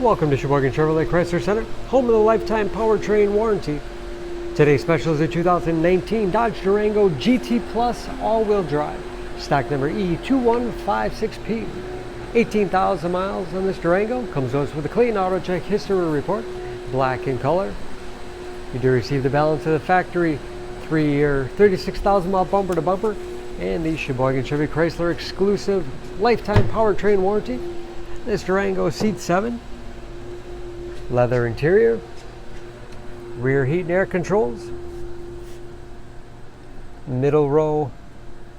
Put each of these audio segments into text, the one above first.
Welcome to Sheboygan Chevrolet Chrysler Center, home of the lifetime powertrain warranty. Today's special is a 2019 Dodge Durango GT Plus all-wheel drive, stock number E2156P. 18,000 miles on this Durango, comes to us with a clean auto check history report, black in color. You do receive the balance of the factory 3-year, 36,000 mile bumper to bumper, and the Sheboygan Chevy Chrysler exclusive lifetime powertrain warranty. This Durango seats 7. Leather interior, rear heat and air controls, middle row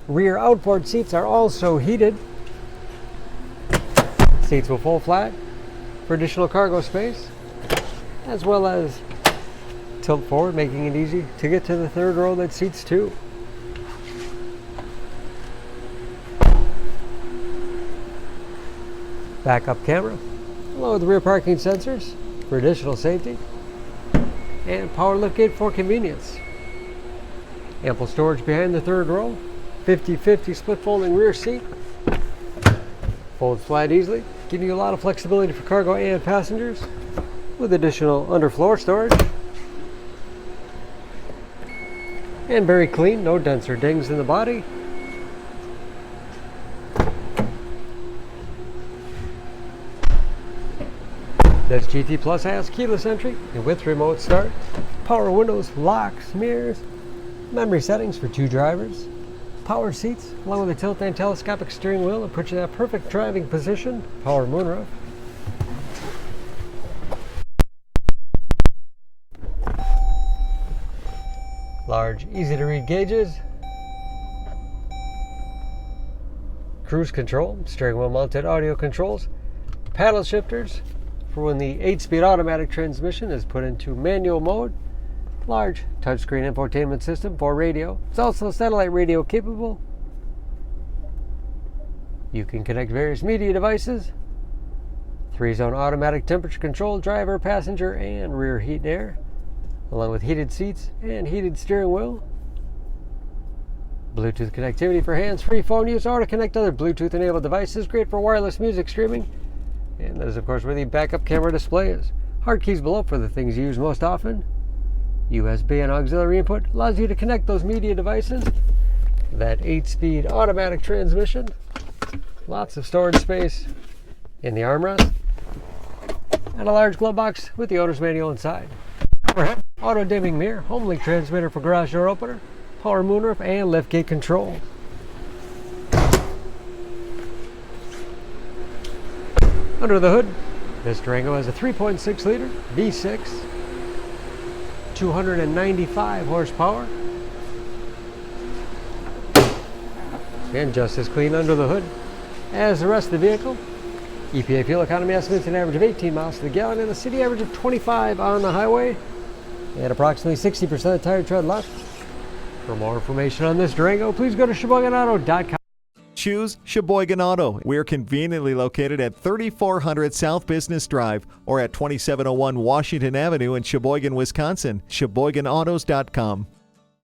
rear outboard seats are also heated. Seats will fold flat for additional cargo space, as well as tilt forward, making it easy to get to the third row that seats 2. Backup camera, along with rear parking sensors for additional safety, and power liftgate for convenience. Ample storage behind the third row, 50-50 split folding rear seat, folds flat easily, giving you a lot of flexibility for cargo and passengers, with additional underfloor storage, and very clean, no dents or dings in the body. This GT Plus has keyless entry and with remote start, power windows, locks, mirrors, memory settings for 2 drivers, power seats, along with a tilt and telescopic steering wheel that puts you in that perfect driving position, power moonroof. Large, easy to read gauges, cruise control, steering wheel mounted audio controls, paddle shifters, for when the 8-speed automatic transmission is put into manual mode. Large touchscreen infotainment system for radio. It's also satellite radio capable. You can connect various media devices. 3-zone automatic temperature control, driver, passenger, and rear heat and air, along with heated seats and heated steering wheel. Bluetooth connectivity for hands-free phone use or to connect other Bluetooth-enabled devices. Great for wireless music streaming. And that is, of course, where the backup camera display is. Hard keys below for the things you use most often. USB and auxiliary input allows you to connect those media devices. That 8-speed automatic transmission. Lots of storage space in the armrest. And a large glove box with the owner's manual inside. Overhead, auto-dimming mirror, home link transmitter for garage door opener, power moonroof, and liftgate control. Under the hood, this Durango has a 3.6 liter V6, 295 horsepower, and just as clean under the hood as the rest of the vehicle. EPA fuel economy estimates an average of 18 miles to the gallon and a city average of 25 on the highway, and approximately 60% of tire tread left. For more information on this Durango, please go to SheboyganAuto.com. Choose Sheboygan Auto. We're conveniently located at 3400 South Business Drive or at 2701 Washington Avenue in Sheboygan, Wisconsin. SheboyganAutos.com.